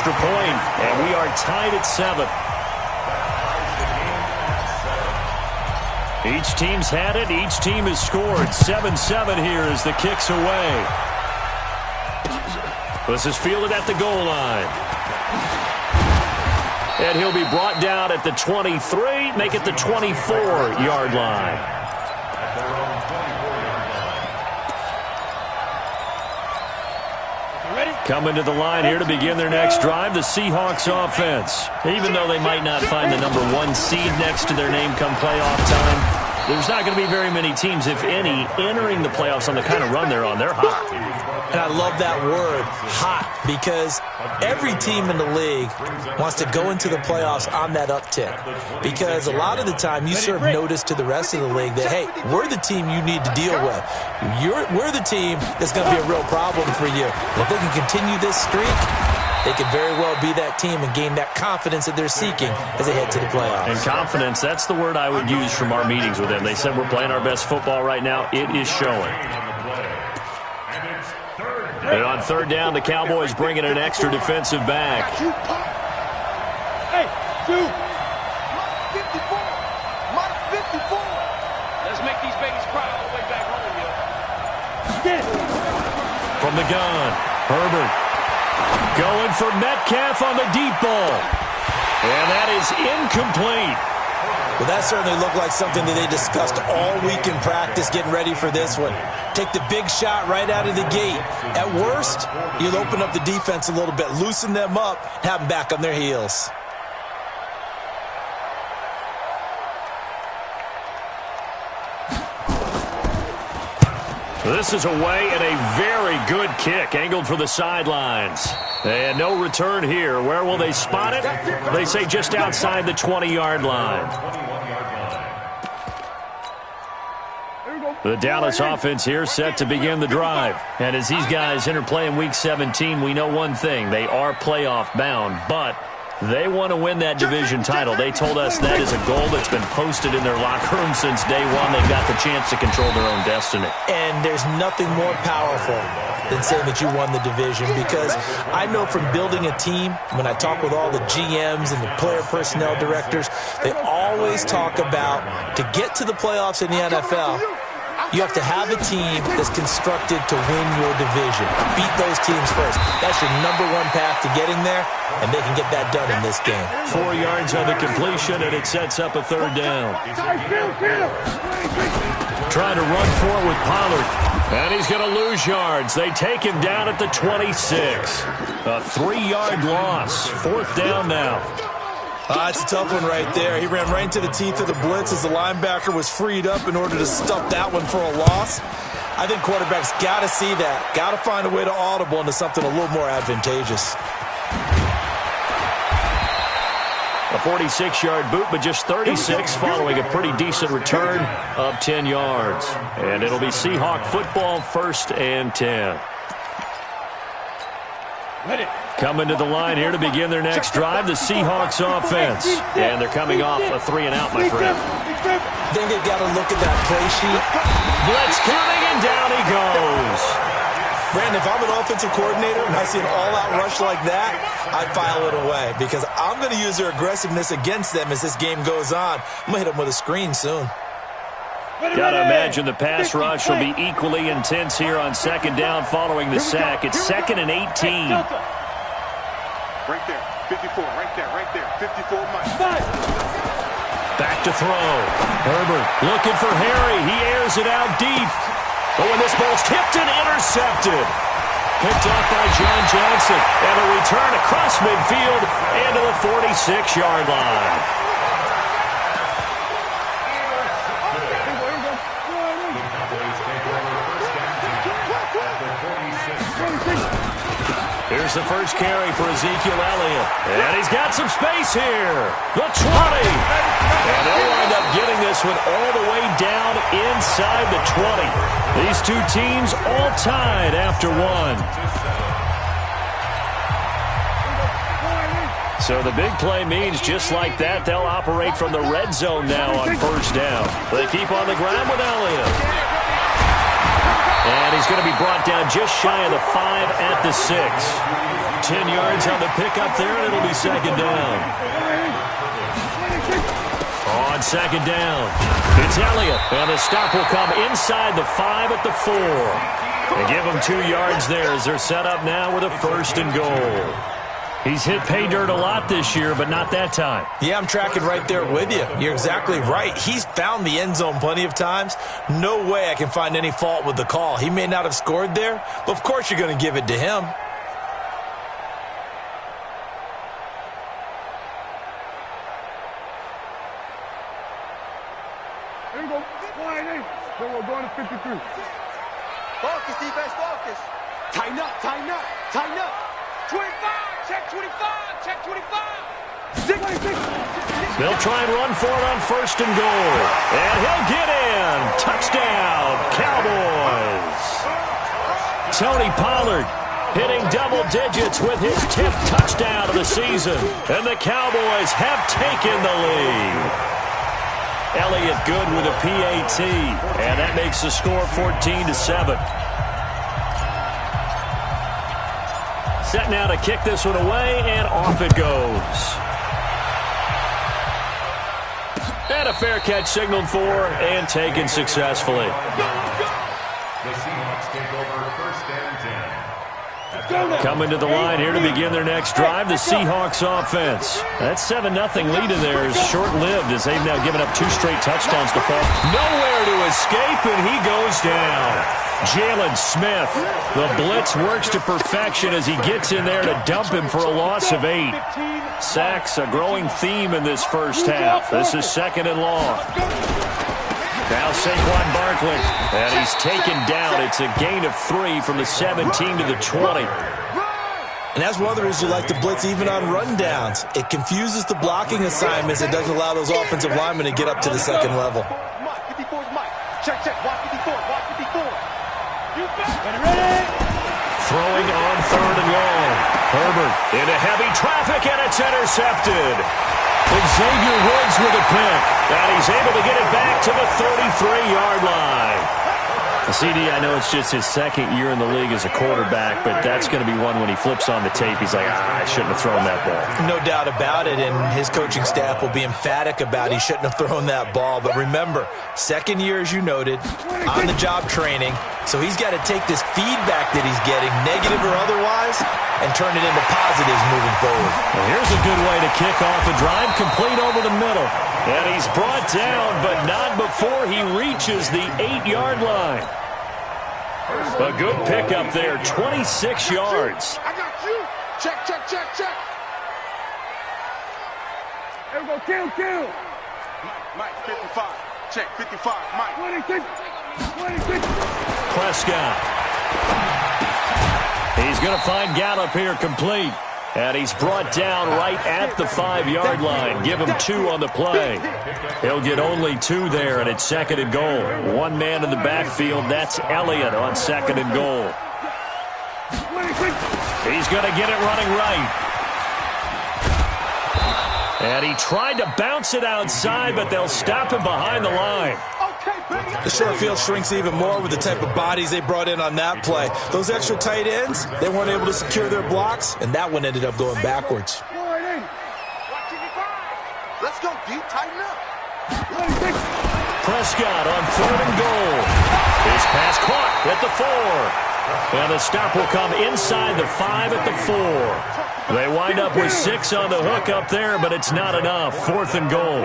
extra point, and we are tied at 7. Each team's had it. Each team has scored. 7-7 here as the kick's away. This is fielded at the goal line. And he'll be brought down at the 23, make it the 24-yard line. Coming to the line here to begin their next drive, the Seahawks offense. Even though they might not find the number 1 seed next to their name come playoff time, there's not going to be very many teams, if any, entering the playoffs on the kind of run they're on. They're hot. And I love that word, hot, because every team in the league wants to go into the playoffs on that uptick. Because a lot of the time you serve notice to the rest of the league that, hey, we're the team you need to deal with. We're the team that's going to be a real problem for you. And if they can continue this streak, they could very well be that team and gain that confidence that they're seeking as they head to the playoffs. And confidence, that's the word I would use from our meetings with them. They said we're playing our best football right now. It is showing. And on third down, the Cowboys bring in an extra defensive back. Hey, dude. Mike 54. Mike 54. Let's make these babies cry all the way back home, yo. From the gun, Herbert going for Metcalf on the deep ball. And that is incomplete. Well, that certainly looked like something that they discussed all week in practice getting ready for this one. Take the big shot right out of the gate. At worst, you'll open up the defense a little bit, loosen them up, have them back on their heels. This is away and a very good kick, angled for the sidelines. And no return here. Where will they spot it? They say just outside the 20-yard line. The Dallas offense here set to begin the drive. And as these guys interplay in Week 17, we know one thing. They are playoff bound, but they want to win that division title. They told us that is a goal that's been posted in their locker room since day one. They've got the chance to control their own destiny. And there's nothing more powerful than saying that you won the division, because I know from building a team, when I talk with all the GMs and the player personnel directors, they always talk about to get to the playoffs in the NFL, you have to have a team that's constructed to win your division. Beat those teams first. That's your number 1 path to getting there, and they can get that done in this game. 4 yards on the completion, and it sets up a third down. Trying to run for it with Pollard, and he's going to lose yards. They take him down at the 26. A 3-yard loss. 4th down now. It's a tough one right there. He ran right into the teeth of the blitz as the linebacker was freed up in order to stuff that one for a loss. I think quarterbacks got to see that. Got to find a way to audible into something a little more advantageous. A 46-yard boot, but just 36 following a pretty decent return of 10 yards. And it'll be Seahawk football, 1st and 10. Coming to the line here to begin their next drive, the Seahawks offense. And they're coming off a 3-and-out, my friend. I think they've got to look at that play sheet. Blitz coming, and down he goes. Brandon, if I'm an offensive coordinator and I see an all-out rush like that, I file it away, because I'm going to use their aggressiveness against them as this game goes on. I'm going to hit them with a screen soon. Got to imagine the pass rush will be equally intense here on 2nd down following the sack. It's 2nd and 18. Right there, 54, right there, 54 Mike. Back to throw. Herbert looking for Harry. He airs it out deep. But when this ball's tipped and intercepted. Picked off by John Johnson. And a return across midfield into the 46-yard line. Here's the first carry for Ezekiel Elliott. And he's got some space here. The 20. And they'll wind up getting this one all the way down inside the 20. These two teams all tied after one. So the big play means just like that, they'll operate from the red zone now on 1st down. They keep on the ground with Elliott. And he's going to be brought down just shy of the 5 at the 6. 10 yards on the pickup there, and it'll be second down. On second down, it's Elliott, and the stop will come inside the 5 at the 4. They give them 2 yards there as they're set up now with a 1st and goal. He's hit pay dirt a lot this year, but not that time. Yeah, I'm tracking right there with you. You're exactly right. He's found the end zone plenty of times. No way I can find any fault with the call. He may not have scored there, but of course you're going to give it to him. Here we go. So we're going to 53. Focus, defense, focus. Tighten up, tighten up, tighten up. 25, check 25, check 25. 26. They'll try and run for it on 1st and goal. And he'll get in. Touchdown, Cowboys. Tony Pollard hitting double digits with his 10th touchdown of the season. And the Cowboys have taken the lead. Elliott good with a PAT. And that makes the score 14-7. Set now to kick this one away, and off it goes. And a fair catch signaled for and taken successfully. The Seahawks take over 1st and 10. Coming to the line here to begin their next drive, the Seahawks offense. That 7-0 lead in there is short-lived as they've now given up 2 straight touchdowns to fall. Nowhere to escape, and he goes down. Jalen Smith, the blitz works to perfection as he gets in there to dump him for a loss of 8. Sacks, a growing theme in this first half. This is 2nd and long. Now Saquon Barkley, and he's taken down. It's a gain of 3 from the 17 to the 20. And as others who like to blitz even on rundowns, it confuses the blocking assignments. It doesn't allow those offensive linemen to get up to the 2nd level. Check, check, watch 54, watch 54. Throwing on 3rd and long. Herbert into heavy traffic, and it's intercepted. Xavier Woods with a pick, and he's able to get it back to the 33-yard line. CD, I know it's just his 2nd year in the league as a quarterback, but that's going to be one when he flips on the tape, he's like, I shouldn't have thrown that ball. No doubt about it, and his coaching staff will be emphatic about he shouldn't have thrown that ball. But remember, 2nd year, as you noted, on-the-job training, so he's got to take this feedback that he's getting, negative or otherwise, and turn it into positives moving forward. Well, here's a good way to kick off a drive, complete over the middle. And he's brought down, but not before he reaches the 8-yard line. A good pickup there, 26 yards. I got you. Check, check, check, check. Here we go, kill. Mike, 55. Check, 55. Mike. 26. Prescott. He's going to find Gallup here complete. And he's brought down right at the 5-yard line. Give him 2 on the play. He'll get only 2 there, and it's 2nd and goal. One man in the backfield. That's Elliott on 2nd and goal. He's going to get it running right. And he tried to bounce it outside, but they'll stop him behind the line. The short field shrinks even more with the type of bodies they brought in on that play. Those extra tight ends, they weren't able to secure their blocks, and that one ended up going backwards. Let's go, D. Tighten up. Prescott on 3rd and goal. His pass caught at the 4. And the stop will come inside the 5 at the 4. They wind up with 6 on the hook up there, but it's not enough. 4th and goal.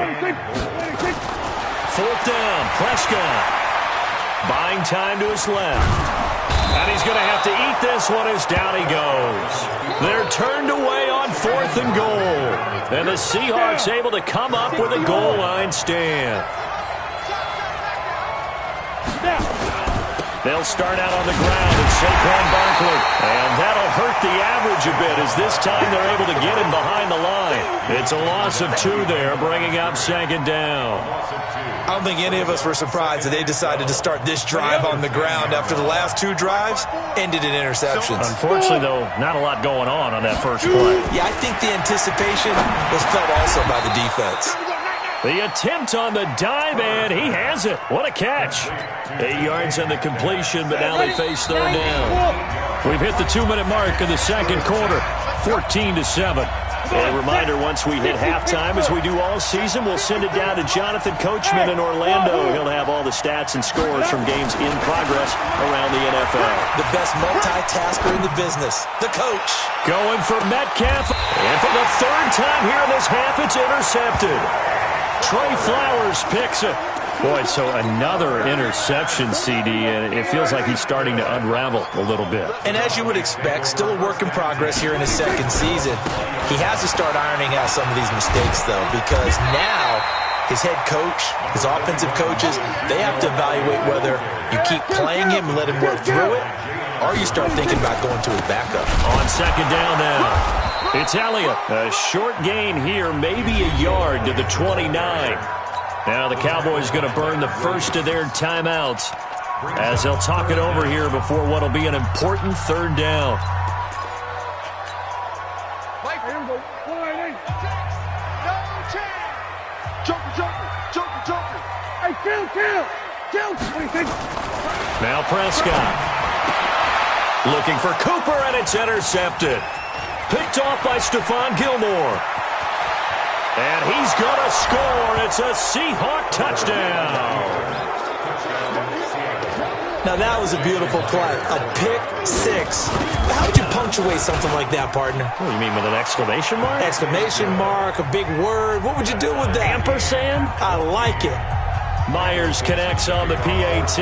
4th down, Prescott. Buying time to his left. And he's going to have to eat this one as down he goes. They're turned away on 4th and goal. And the Seahawks able to come up with a goal line stand. They'll start out on the ground with Saquon Barkley. And that'll hurt the average a bit as this time they're able to get him behind the line. It's a loss of 2 there, bringing up 2nd down. I don't think any of us were surprised that they decided to start this drive on the ground after the last 2 drives ended in interceptions. Unfortunately, though, not a lot going on that first play. Yeah, I think the anticipation was felt also by the defense. The attempt on the dive, and he has it. What a catch. 8 yards on the completion, but now they face 3rd down. We've hit the 2-minute mark of the second quarter, 14-7. A reminder, once we hit halftime, as we do all season, we'll send it down to Jonathan Coachman in Orlando. He'll have all the stats and scores from games in progress around the NFL. The best multitasker in the business, the coach. Going for Metcalf. And for the third time here in this half, it's intercepted. Trey Flowers picks it. Boy, so another interception, CD, and it feels like he's starting to unravel a little bit. And as you would expect, still a work in progress here in his second season. He has to start ironing out some of these mistakes, though, because now his head coach, his offensive coaches, they have to evaluate whether you keep playing him and let him work through it, or you start thinking about going to his backup. On second down now, it's Elliott. A short gain here, maybe a yard to the 29. Now the Cowboys going to burn the first of their timeouts as they'll talk it over here before what will be an important third down. Now Prescott. Looking for Cooper, and it's intercepted. Picked off by Stephon Gilmore. And he's going to score. It's a Seahawk touchdown. Now that was a beautiful play. A pick six. How would you punctuate something like that, partner? What do you mean, with an exclamation mark? Exclamation mark, a big word. What would you do with that? Ampersand? I like it. Myers connects on the PAT.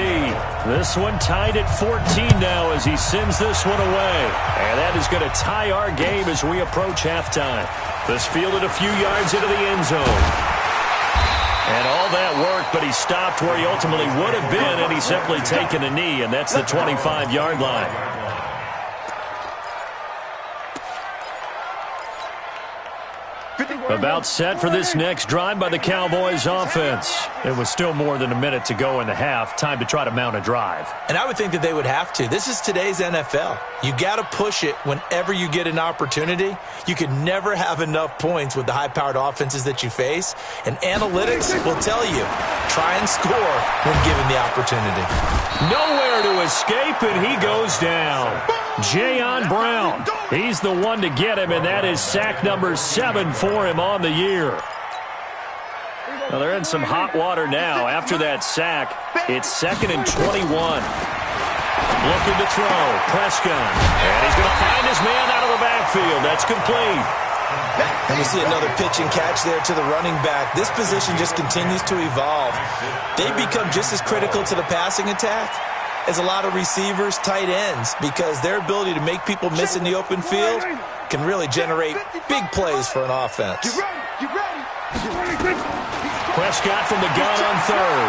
This one tied at 14 now as he sends this one away. And that is going to tie our game as we approach halftime. This fielded a few yards into the end zone. And all that work, but he stopped where he ultimately would have been, and he's simply taken a knee, and that's the 25-yard line. About set for this next drive by the Cowboys offense. It was still more than a minute to go in the half. Time to try to mount a drive. And I would think that they would have to. This is today's NFL. You got to push it whenever you get an opportunity. You can never have enough points with the high-powered offenses that you face. And analytics will tell you, try and score when given the opportunity. Nowhere to escape, and he goes down. Jayon Brown, he's the one to get him, and that is sack number 7 for him on the year. Well, they're in some hot water now. After that sack, it's 2nd and 21. Looking to throw, Prescott, and he's going to find his man out of the backfield. That's complete. And we see another pitch and catch there to the running back. This position just continues to evolve. They become just as critical to the passing attack as a lot of receivers, tight ends, because their ability to make people miss in the open field can really generate big plays for an offense. Prescott from the gun on third.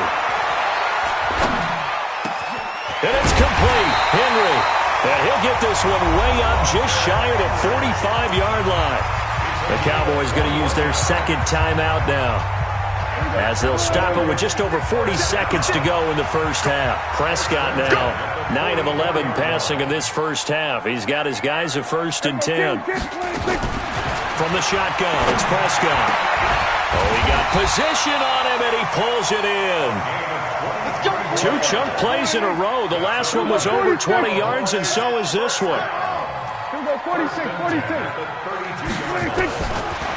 And it's complete. Henry. And he'll get this one way up just shy of the 45-yard line. The Cowboys going to use their second timeout now, as they'll stop it with just over 40 seconds to go in the first half. Prescott now 9 of 11 passing in this first half. He's got his guys at 1st and 10. From the shotgun, it's Prescott. Oh, he got position on him, and he pulls it in. 2 chunk plays in a row. The last one was over 20 yards, and so is this one.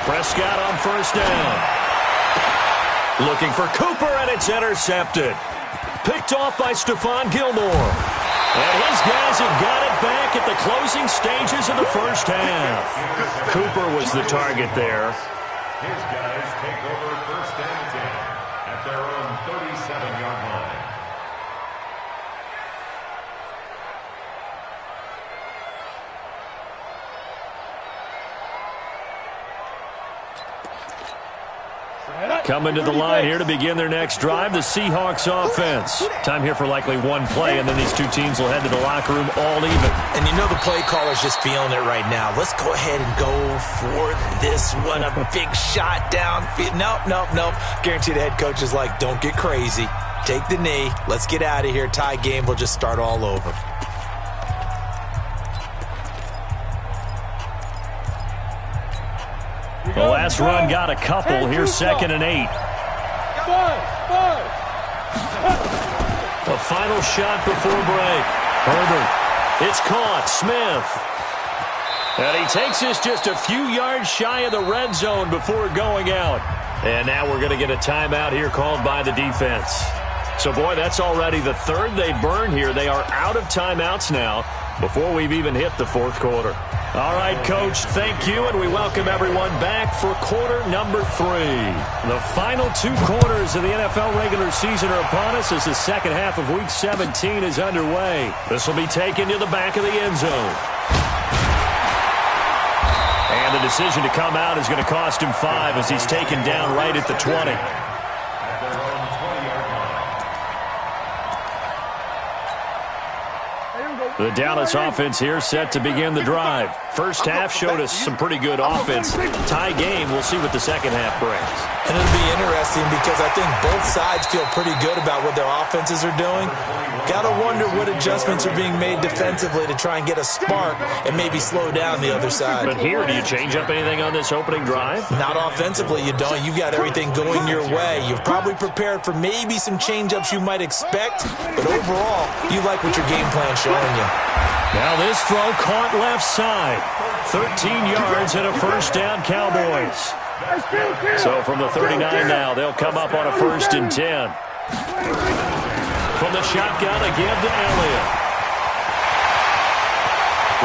Prescott on 1st down. Looking for Cooper, and it's intercepted. Picked off by Stephon Gilmore. And his guys have got it back at the closing stages of the first half. Cooper was the target there. His guys take over 1st and 10 at their own 37-yard line. Coming to the line here to begin their next drive, the Seahawks offense. Time here for likely one play, and then these two teams will head to the locker room all even. And you know the play caller's just feeling it right now. Let's go ahead and go for this one. A big shot downfield. Nope. Guarantee the head coach is like, don't get crazy. Take the knee. Let's get out of here. Tie game. We'll just start all over. The last run got a couple. Here's 2nd and 8. The final shot before break. Herbert It's caught. Smith. And he takes us just a few yards shy of the red zone before going out. And now we're going to get a timeout here called by the defense. So, boy, that's already the third they burn here. They are out of timeouts now before we've even hit the fourth quarter. All right, Coach, thank you, and we welcome everyone back for quarter number 3. The final 2 quarters of the NFL regular season are upon us as the second half of Week 17 is underway. This will be taken to the back of the end zone. And the decision to come out is going to cost him 5 as he's taken down right at the 20. The Dallas offense here set to begin the drive. First half showed us some pretty good offense. Tie game. We'll see what the second half brings. And it'll be interesting because I think both sides feel pretty good about what their offenses are doing. Got to wonder what adjustments are being made defensively to try and get a spark and maybe slow down the other side. But here, do you change up anything on this opening drive? Not offensively, you don't. You've got everything going your way. You've probably prepared for maybe some change-ups you might expect, but overall, you like what your game plan's showing you. Now this throw caught left side. 13 yards and a first down, Cowboys. So from the 39 now, they'll come up on a 1st and 10. From the shotgun, a give to Elliott.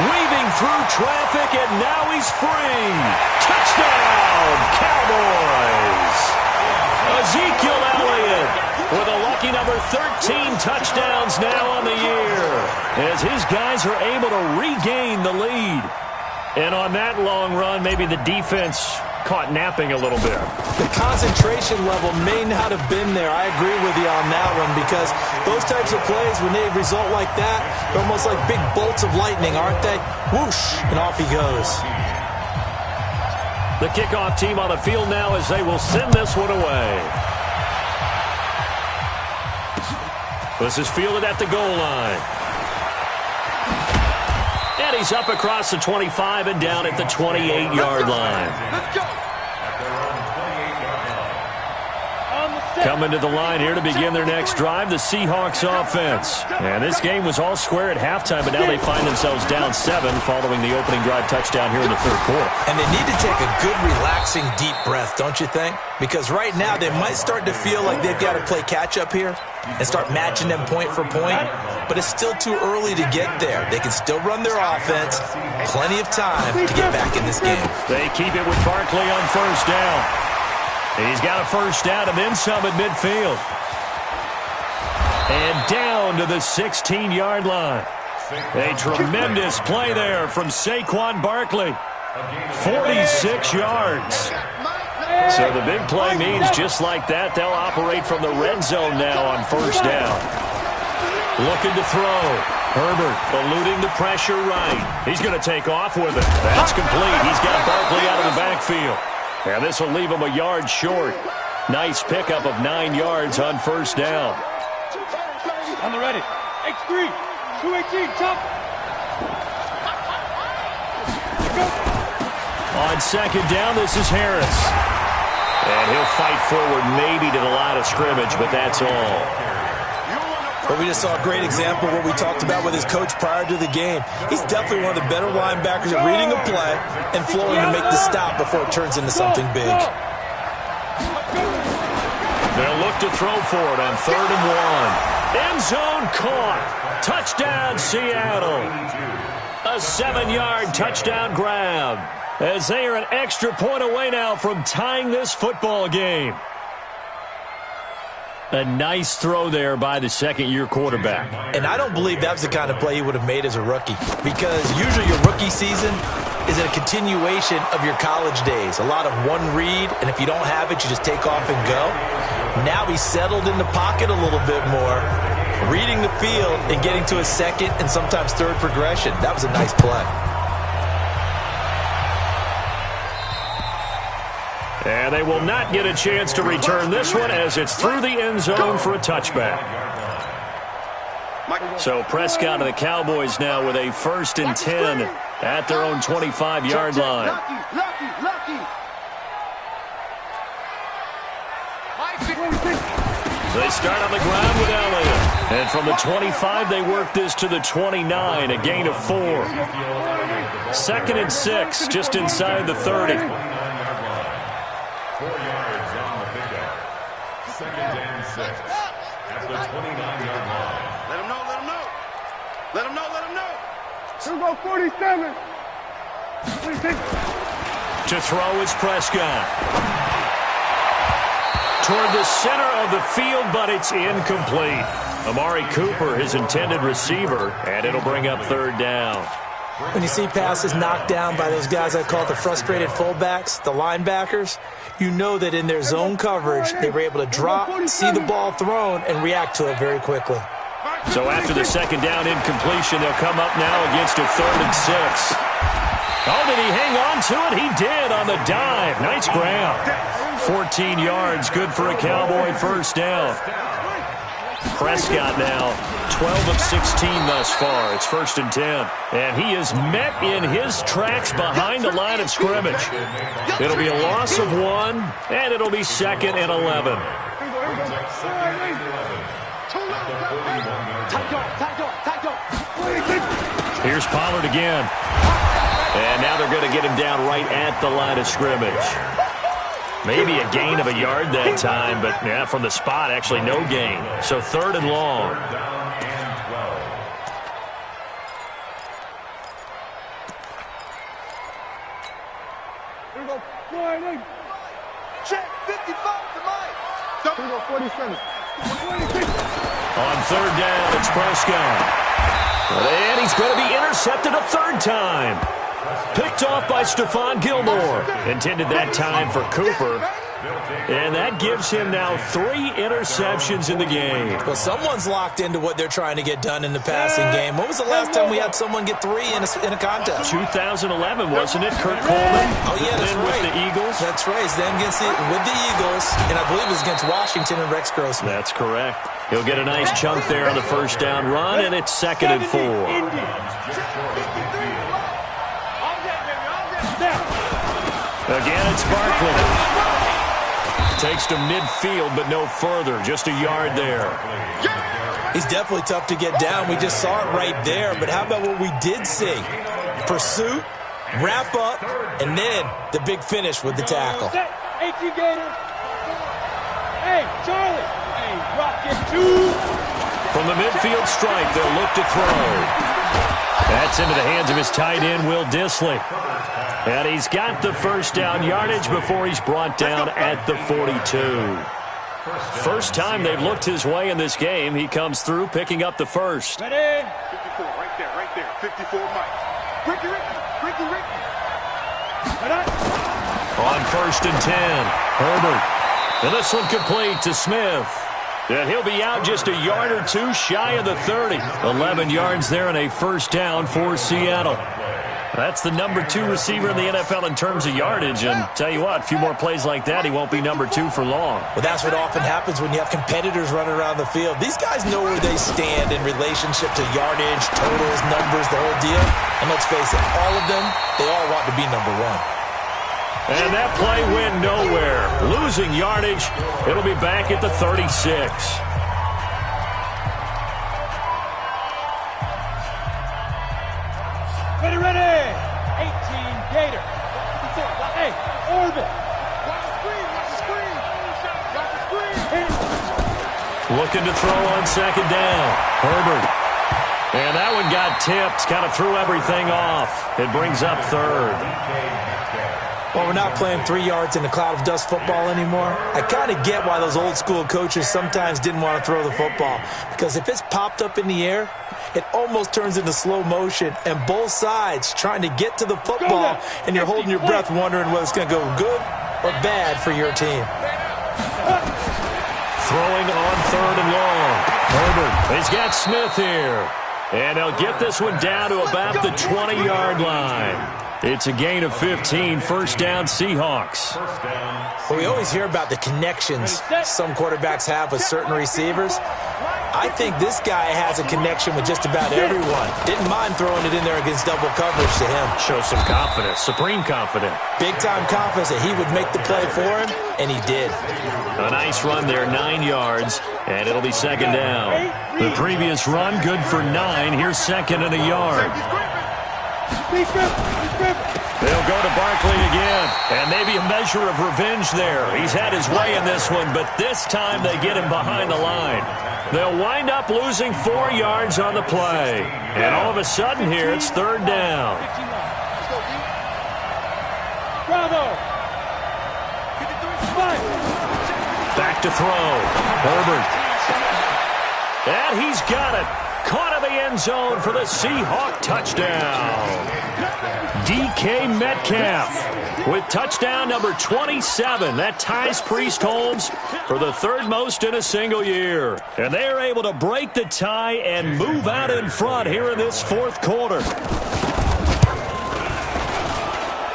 Weaving through traffic, and now he's free. Touchdown, Cowboys! Ezekiel Elliott with a lucky number 13 touchdowns now on the year as his guys are able to regain the lead. And on that long run, maybe the defense caught napping a little bit. The concentration level may not have been there. I agree with you on that one because those types of plays, when they result like that, they're almost like big bolts of lightning, aren't they? Whoosh, and off he goes. The kickoff team on the field now as they will send this one away. This is fielded at the goal line. And he's up across the 25 and down at the 28-yard line. Let's go. Coming to the line here to begin their next drive, the Seahawks offense. And this game was all square at halftime, but now they find themselves down 7 following the opening drive touchdown here in the third quarter. And they need to take a good, relaxing, deep breath, don't you think? Because right now they might start to feel like they've got to play catch-up here and start matching them point for point. But it's still too early to get there. They can still run their offense. Plenty of time to get back in this game. They keep it with Barkley on first down. He's got a first down and then some at midfield. And down to the 16-yard line. A tremendous play there from Saquon Barkley. 46 yards. So the big play means just like that, they'll operate from the red zone now on first down. Looking to throw. Herbert eluding the pressure right. He's going to take off with it. That's complete. He's got Barkley out of the backfield. And this will leave him a yard short. Nice pickup of 9 yards on first down. On the ready. X3. 218. Jump. On second down, this is Harris. And he'll fight forward maybe to the line of scrimmage, but that's all. But we just saw a great example of what we talked about with his coach prior to the game. He's definitely one of the better linebackers at reading a play and flowing to make the stop before it turns into something big. They'll look to throw for it on 3rd and 1. End zone caught. Touchdown, Seattle. A 7-yard touchdown grab as they are an extra point away now from tying this football game. A nice throw there by the second-year quarterback. And I don't believe that was the kind of play he would have made as a rookie because usually your rookie season is a continuation of your college days. A lot of one read, and if you don't have it, you just take off and go. Now he's settled in the pocket a little bit more, reading the field and getting to a second and sometimes third progression. That was a nice play. And they will not get a chance to return this one as it's through the end zone for a touchback. So Prescott and the Cowboys now with a 1st and 10 at their own 25-yard line. They start on the ground with Elliott. And from the 25, they work this to the 29, a gain of 4. 2nd and 6, just inside the 30. 4 yards on the pickup. 2nd and 6 at the 29-yard line. Let him know, let him know. Let him know, let him know. Here we go, 47. 46. To throw is Prescott. Toward the center of the field, but it's incomplete. Amari Cooper, his intended receiver, and it'll bring up 3rd down. When you see passes knocked down by those guys I call the frustrated fullbacks, the linebackers, you know that in their zone coverage, they were able to drop, see the ball thrown, and react to it very quickly. So after the 2nd down incompletion, they'll come up now against a 3rd and 6. Oh, did he hang on to it? He did on the dive. Nice grab. 14 yards, good for a Cowboy 1st down. Prescott now 12 of 16 thus far. It's 1st and 10. And he is met in his tracks behind the line of scrimmage. It'll be a loss of 1, and it'll be 2nd and 11. Here's Pollard again. And now they're going to get him down right at the line of scrimmage. Maybe a gain of a yard that time, but yeah, from the spot, actually no gain. So 3rd and long. Here we go, Friday. Check, 55 to Mike. Here we go, 47. 26. On 3rd down, it's Prescott. And he's going to be intercepted a 3rd time. Picked off by Stephon Gilmore. Intended that time for Cooper. And that gives him now 3 interceptions in the game. Well, someone's locked into what they're trying to get done in the passing game. When was the last time we had someone get 3 in a contest? 2011, wasn't it? Kurt Coleman. Oh, yeah, that's right. With the Eagles. That's right. It's then with the Eagles, and I believe it was against Washington and Rex Grossman. That's correct. He'll get a nice chunk there on the 1st down run, and it's 2nd and 4. Again, it's Barkley. Takes to midfield, but no further. Just a yard there. He's definitely tough to get down. We just saw it right there. But how about what we did see? Pursuit, wrap up, and then the big finish with the tackle. Hey, Gator. Hey, Charlie. Hey, Rocket 2. From the midfield stripe, they'll look to throw. That's into the hands of his tight end, Will Dissly. And he's got the 1st down yardage before he's brought down at the 42. First time they've looked his way in this game. He comes through picking up the 1st. Ready? 54, right there. 54, Mike. Ricky. On 1st and 10, Herbert. And this one complete to Smith. And he'll be out just a yard or 2 shy of the 30. 11 yards there and a 1st down for Seattle. That's the number 2 receiver in the NFL in terms of yardage. And tell you what, a few more plays like that, he won't be number 2 for long. Well, that's what often happens when you have competitors running around the field. These guys know where they stand in relationship to yardage, totals, numbers, the whole deal. And let's face it, all of them, they all want to be number 1. And that play went nowhere. Losing yardage. It'll be back at the 36. Ready. 18, Gator. Hey, Orbit. Watch the screen. Looking to throw on 2nd down. Herbert. And that one got tipped. Kind of threw everything off. It brings up 3rd. Well, we're not playing 3 yards in a cloud of dust football anymore. I kind of get why those old school coaches sometimes didn't want to throw the football. Because if it's popped up in the air, it almost turns into slow motion. And both sides trying to get to the football, and you're holding your breath wondering whether it's going to go good or bad for your team. Throwing on 3rd and long. Herbert. He's got Smith here. And they'll get this one down to about the 20-yard line. It's a gain of 15, 1st down Seahawks. Well, we always hear about the connections some quarterbacks have with certain receivers. I think this guy has a connection with just about everyone. Didn't mind throwing it in there against double coverage to him. Shows some confidence, supreme confidence. Big-time confidence that he would make the play for him, and he did. A nice run there, 9 yards, and it'll be second down. The previous run, good for 9. Here's second and a yard. They'll go to Barkley again, and maybe a measure of revenge there. He's had his way in this one, but this time they get him behind the line. They'll wind up losing 4 yards on the play. And all of a sudden here, it's third down. Back to throw. Herbert. And he's got it. Caught in the end zone for the Seahawk touchdown. DK Metcalf with touchdown number 27. That ties Priest Holmes for the third most in a single year. And they're able to break the tie and move out in front here in this fourth quarter.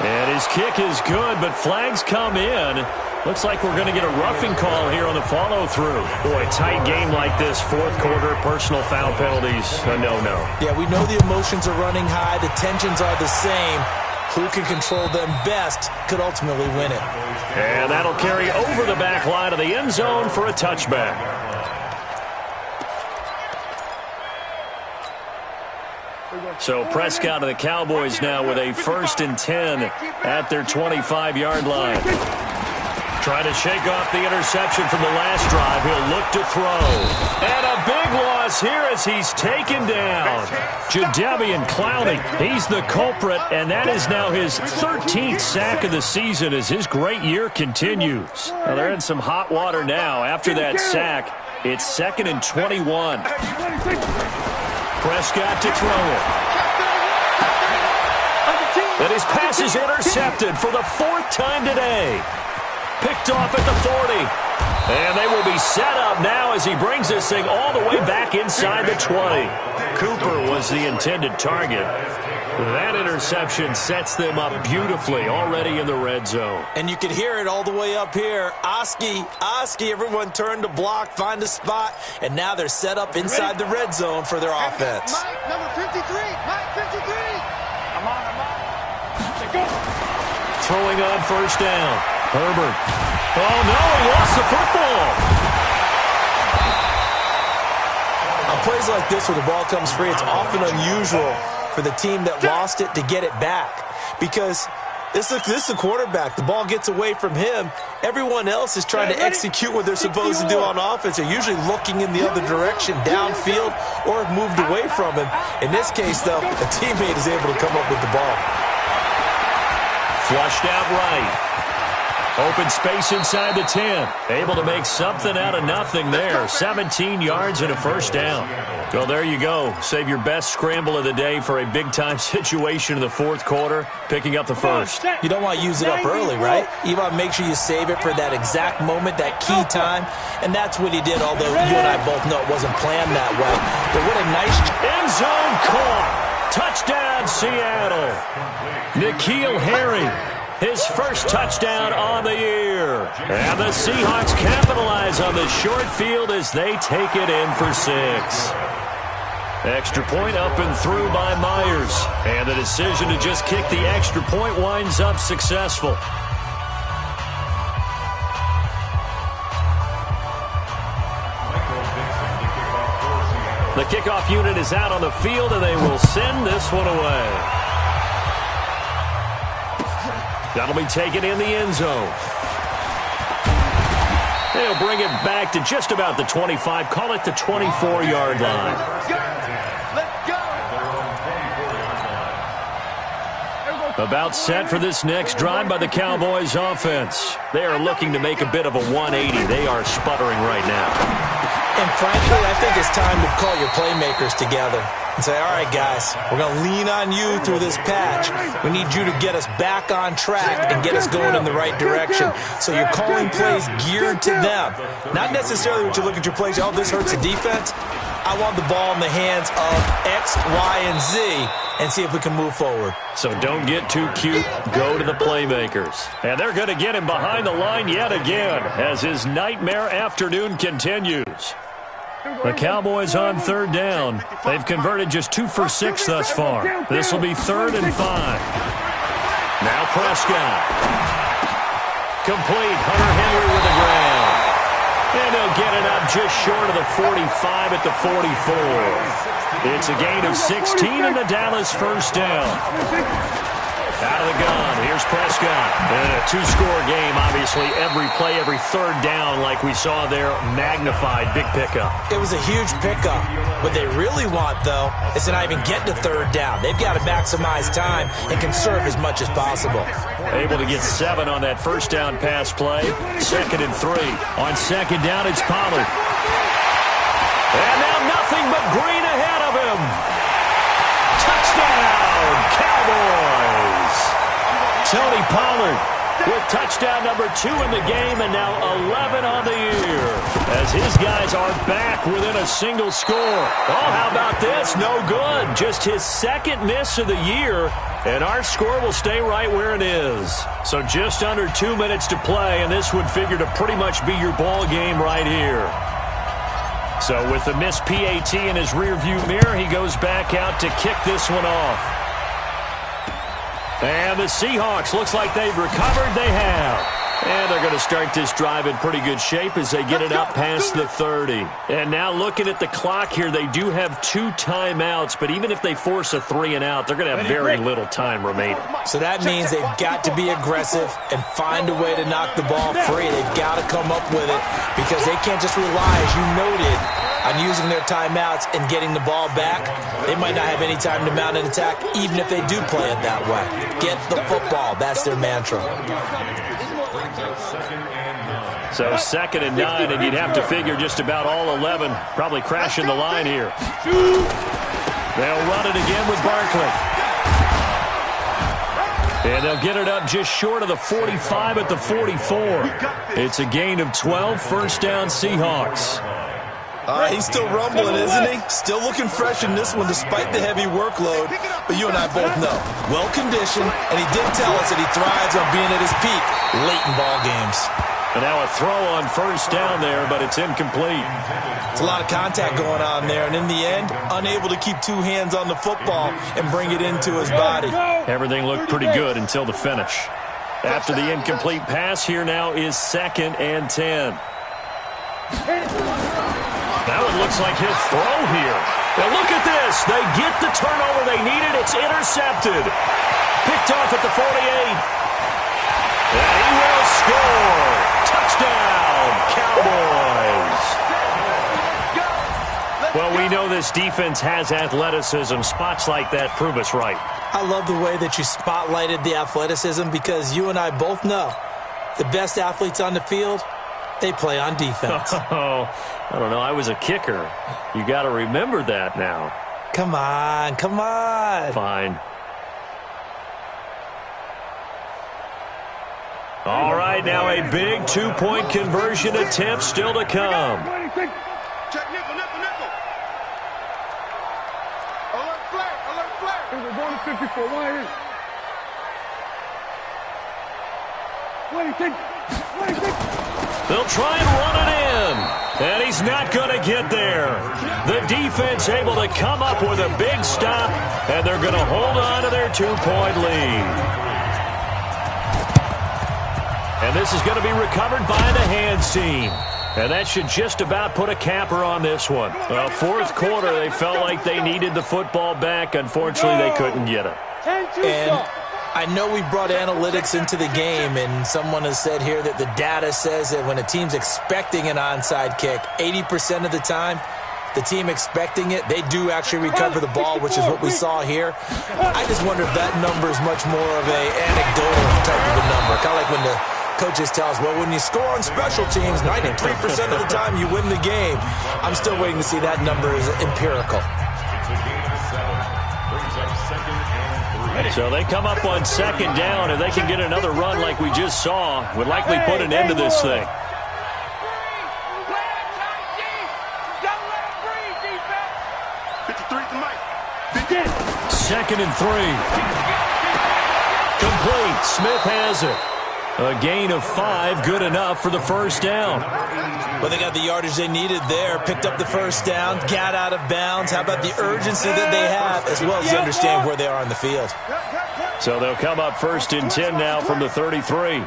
And his kick is good, but flags come in. Looks like we're going to get a roughing call here on the follow-through. Boy, a tight game like this, fourth quarter, personal foul penalties, a no-no. Yeah, we know the emotions are running high. The tensions are the same. Who can control them best could ultimately win it. And that'll carry over the back line of the end zone for a touchback. So Prescott and the Cowboys now with a 1st and 10 at their 25-yard line. Trying to shake off the interception from the last drive. He'll look to throw. And a big loss here as he's taken down. Jadeveon Clowney, he's the culprit, and that is now his 13th sack of the season as his great year continues. Well, they're in some hot water now. After that sack, it's 2nd and 21. Prescott to throw it. And his pass is intercepted for the 4th time today. Picked off at the 40. And they will be set up now as he brings this thing all the way back inside the 20. Cooper was the intended target. That interception sets them up beautifully already in the red zone. And you can hear it all the way up here. Oski, everyone turned to block, find a spot, and now they're set up inside the red zone for their offense. Mike, number 53. Mike, 53. I'm on. Go. Throwing on first down. Herbert. Oh, no, he lost the football. On plays like this where the ball comes free, it's often unusual for the team that lost it to get it back. Because this is the quarterback. The ball gets away from him. Everyone else is trying to execute what they're supposed to do on offense. They're usually looking in the other direction, downfield, or have moved away from him. In this case, though, a teammate is able to come up with the ball. Flushed out right. Open space inside the 10. Able to make something out of nothing there. 17 yards and a first down. Well, there you go. Save your best scramble of the day for a big-time situation in the fourth quarter, picking up the first. You don't want to use it up early, right? You want to make sure you save it for that exact moment, that key time. And that's what he did, although you and I both know it wasn't planned that way. But what a nice... End zone caught. Touchdown, Seattle. N'Keal Harry. His first touchdown on the year. And the Seahawks capitalize on the short field as they take it in for 6. Extra point up and through by Myers. And the decision to just kick the extra point winds up successful. The kickoff unit is out on the field, and they will send this one away. That'll be taken in the end zone. They'll bring it back to just about the 25. Call it the 24-yard line. Let's go. About set for this next drive by the Cowboys offense. They are looking to make a bit of a 180. They are sputtering right now. And frankly, I think it's time to call your playmakers together and say, all right, guys, we're going to lean on you through this patch. We need you to get us back on track and get us going in the right direction. So you're calling plays geared to them. Not necessarily what you look at your plays, oh, this hurts the defense. I want the ball in the hands of X, Y, and Z and see if we can move forward. So don't get too cute. Go to the playmakers. And they're going to get him behind the line yet again as his nightmare afternoon continues. The Cowboys on third down. They've converted just 2 for 6 thus far. This will be 3rd and 5. Now Prescott. Complete. Hunter Henry with the ground. And they'll get it up just short of the 45 at the 44. It's a gain of 16 and the Dallas first down. Out of the gun, here's Prescott. And a 2-score game, obviously. Every play, every third down, like we saw there, magnified. Big pickup. It was a huge pickup. What they really want, though, is to not even get to third down. They've got to maximize time and conserve as much as possible. Able to get 7 on that first down pass play. 2nd and 3. On 2nd down, it's Pollard. And now nothing but green ahead of him. Touchdown, Cowboys. Tony Pollard with touchdown number 2 in the game and now 11 on the year as his guys are back within a single score. Oh, how about this? No good. Just his 2nd miss of the year, and our score will stay right where it is. So just under 2 minutes to play, and this would figure to pretty much be your ball game right here. So with the missed PAT in his rearview mirror, he goes back out to kick this one off. And the Seahawks, looks like they've recovered. They have. And they're going to start this drive in pretty good shape as they get it up past the 30. And now looking at the clock here, they do have 2 timeouts, but even if they force a 3-and-out, they're going to have very little time remaining. So that means they've got to be aggressive and find a way to knock the ball free. They've got to come up with it because they can't just rely, as you noted, on using their timeouts and getting the ball back. They might not have any time to mount an attack, even if they do play it that way. Get the football. That's their mantra. So 2nd and 9, and you'd have to figure just about all 11 probably crashing the line here. They'll run it again with Barkley. And they'll get it up just short of the 45 at the 44. It's a gain of 12, first down Seahawks. He's still rumbling, isn't he? Still looking fresh in this one despite the heavy workload. But you and I both know, well-conditioned, and he did tell us that he thrives on being at his peak late in ball games. And now a throw on first down there, but it's incomplete. It's a lot of contact going on there, and in the end, unable to keep 2 hands on the football and bring it into his body. Everything looked pretty good until the finish. After the incomplete pass, here now is 2nd and 10. Now it looks like he'll throw here. Now look at this. They get the turnover they needed. It's intercepted. Picked off at the 48. And he will score. Touchdown, Cowboys. Well, we know this defense has athleticism. Spots like that prove us right. I love the way that you spotlighted the athleticism because you and I both know the best athletes on the field, they play on defense. Oh, I don't know. I was a kicker. You got to remember that now. Come on, come on. Fine. All right, now a big 2-point conversion attempt still to come. Check nickel, nickel, nickel. Alert flag, alert flag. We're going to 54. What do you think? They'll try and run it in. And he's not going to get there. The defense able to come up with a big stop, and they're going to hold on to their 2-point lead. And this is going to be recovered by the hands team. And that should just about put a capper on this one. Well, 4th quarter, they felt like they needed the football back. Unfortunately, they couldn't get it. And I know we brought analytics into the game, and someone has said here that the data says that when a team's expecting an onside kick, 80% of the time, the team expecting it, they do actually recover the ball, which is what we saw here. I just wonder if that number is much more of a anecdotal type of a number. Kind of like when the coaches tell us, well, when you score on special teams, 93% of the time you win the game. I'm still waiting to see that number is empirical. So they come up on 2nd down, and they can get another run like we just saw. Would likely put an end to this thing. 2nd and 3. Complete. Smith has it. A gain of 5, good enough for the first down. Well, they got the yardage they needed there, picked up the first down, got out of bounds. How about the urgency that they have, as well as you understand where they are on the field? So they'll come up first and 10 now from the 33.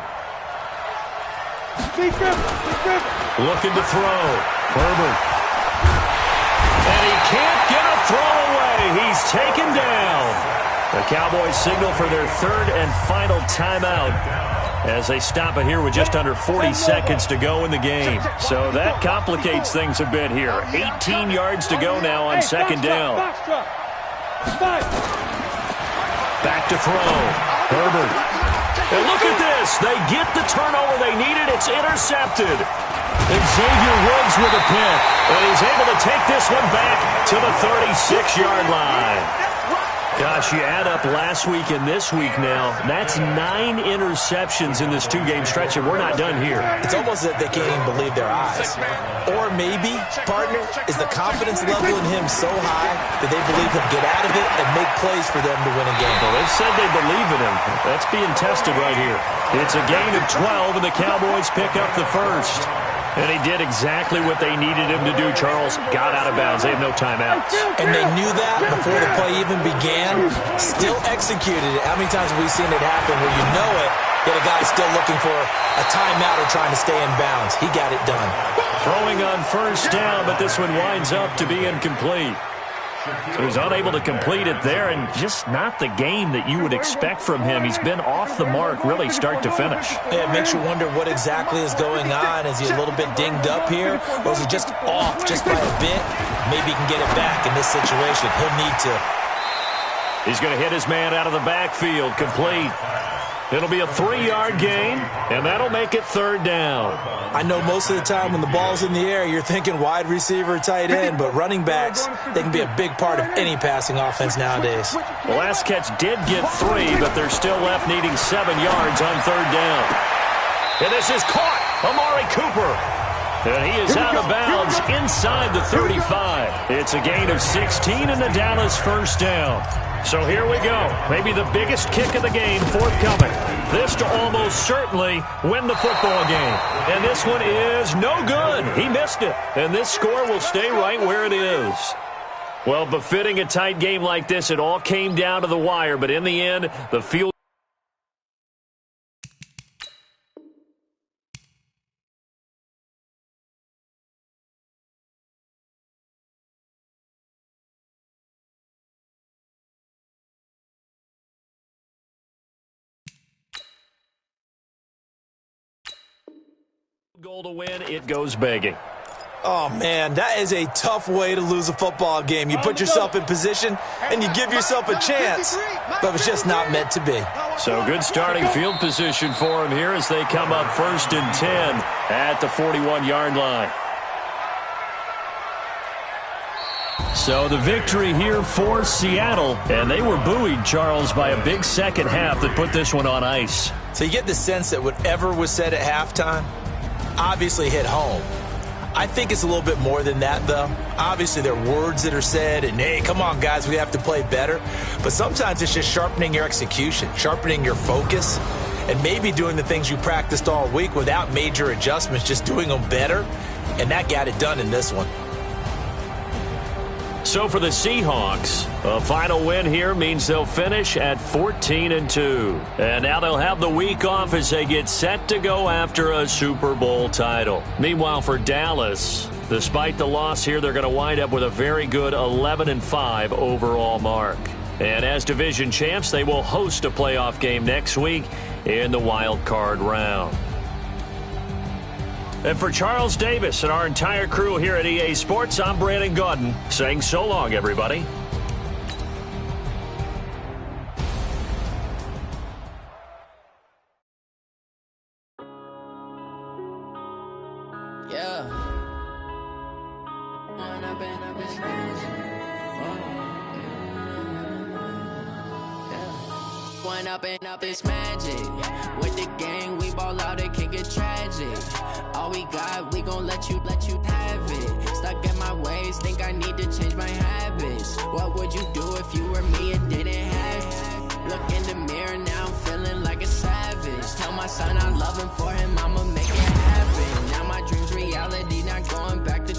Looking to throw. Herbert. And he can't get a throw away. He's taken down. The Cowboys signal for their third and final timeout as they stop it here with just under 40 seconds to go in the game. So that complicates things a bit here. 18 yards to go now on second down. Back to throw. Herbert. And look at this. They get the turnover they needed. It's intercepted. Xavier Woods with a pick. And he's able to take this one back to the 36-yard line. Gosh, you add up last week and this week now, that's 9 interceptions in this two-game stretch, and we're not done here. It's almost as if they can't even believe their eyes. Or maybe, partner, is the confidence level in him so high that they believe he'll get out of it and make plays for them to win a game. Well, they've said they believe in him. That's being tested right here. It's a gain of 12, and the Cowboys pick up the first. And he did exactly what they needed him to do, Charles. Got out of bounds. They have no timeouts. And they knew that before the play even began. Still executed it. How many times have we seen it happen where you know it, yet a guy's still looking for a timeout or trying to stay in bounds? He got it done. Throwing on first down, but this one winds up to be incomplete. So he's unable to complete it there, and just not the game that you would expect from him. He's been off the mark really start to finish. Yeah, it makes you wonder what exactly is going on. Is he a little bit dinged up here, or is he just off just by a bit? Maybe he can get it back in this situation. He'll need to. He's going to hit his man out of the backfield, complete. It'll be a 3-yard gain, and that'll make it third down. I know most of the time when the ball's in the air, you're thinking wide receiver, tight end, but running backs, they can be a big part of any passing offense nowadays. The last catch did get 3, but they're still left needing 7 yards on third down. And this is caught. Amari Cooper. And he is out of bounds inside the 35. It's a gain of 16 and the Dallas first down. So here we go. Maybe the biggest kick of the game forthcoming. This to almost certainly win the football game. And this one is no good. He missed it. And this score will stay right where it is. Well, befitting a tight game like this, it all came down to the wire. But in the end, the field goal to win, it goes begging. Oh, man, that is a tough way to lose a football game. You put yourself in position, and you give yourself a chance, but it's just not meant to be. So good starting field position for him here as they come up first and 10 at the 41-yard line. So the victory here for Seattle, and they were buoyed, Charles, by a big second half that put this one on ice. So you get the sense that whatever was said at halftime obviously hit home. I think it's a little bit more than that, though. Obviously, there are words that are said, and, hey, come on, guys, we have to play better. But sometimes it's just sharpening your execution, sharpening your focus, and maybe doing the things you practiced all week without major adjustments, just doing them better. And that got it done in this one. So for the Seahawks, a final win here means they'll finish at 14-2. And now they'll have the week off as they get set to go after a Super Bowl title. Meanwhile, for Dallas, despite the loss here, they're going to wind up with a very good 11-5 overall mark. And as division champs, they will host a playoff game next week in the wild card round. And for Charles Davis and our entire crew here at EA Sports, I'm Brandon Gaudin saying so long, everybody. Yeah. One up and up is magic. With the gang, we ball out, it can get tragic. All we got, we gon' let you have it. Stuck in my ways, think I need to change my habits. What would you do if you were me and didn't have it? Look in the mirror, now I'm feeling like a savage. Tell myself son, I love him, for him, I'ma make it happen. Now my dream's reality, not going back to.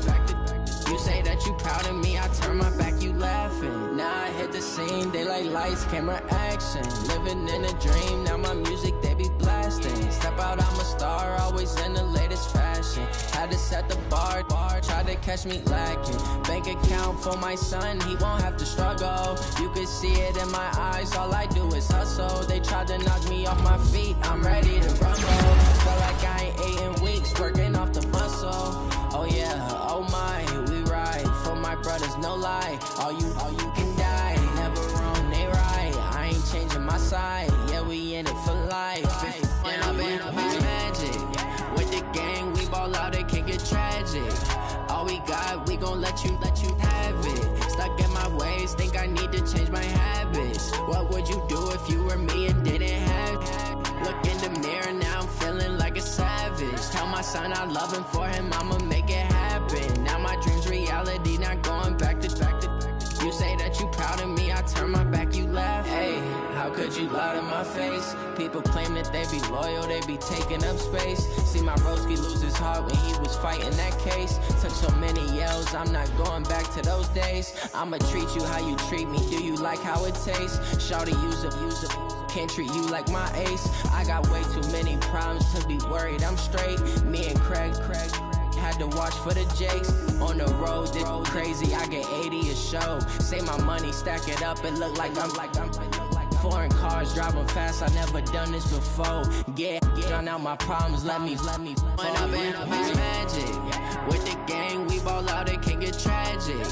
You say that you proud of me, I turn my back, you laughing. Now I hit the scene, they like lights, camera, action. Living in a dream, now my music, they be blasting. Step out, I'm a star, always in the latest fashion. Had to set the bar, try to catch me lacking. Bank account for my son, he won't have to struggle. You can see it in my eyes, all I do is hustle. They tried to knock me off my feet, I'm ready to rumble. Feel like I ain't ate in weeks, working off the muscle. Oh yeah, oh my, we ride for my brothers, no lie. All you can die, never wrong, they right. I ain't changing my side, yeah, we in it for life. When I've been magic, with the gang, we ball out, it can get tragic. All we got, we gon' let you have it. Stuck in my ways, think I need to change my habits. What would you do if you were me and didn't have it? Look in the mirror, now I'm feeling like a savage. Tell my son I love him, for him, I'ma make it happen. Now my dream's reality, not going back to. You say that you proud of me, I turn my back, you laugh. Hey, how could you lie to my face? People claim that they be loyal, they be taking up space. See my broski lose his heart when he was fighting that case. Took so many yells, I'm not going back to those days. I'ma treat you how you treat me, do you like how it tastes? Shawty, use it, can't treat you like my ace. I got way too many problems to be worried, I'm straight. Me and Craig had to watch for the Jakes. On the road, this crazy, I get 80 a show. Say my money, stack it up, it look like I'm foreign cars, driving fast, I never done this before. Get drown out my problems, let me. When I've been magic, with the gang, we ball out, it can get tragic.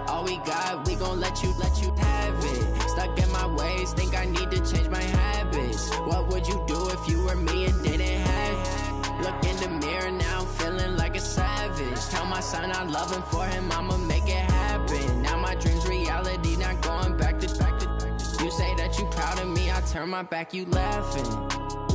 All we got, we gon' let you have it. Stuck in my ways, think I need to change my habits. What would you do if you were me and didn't have it? Look in the mirror, now I'm feeling like a savage. Tell my son I love him, for him, I'ma make it happen. Now my dream's reality, not going back to. You say that you proud of me, I turn my back, you laughing.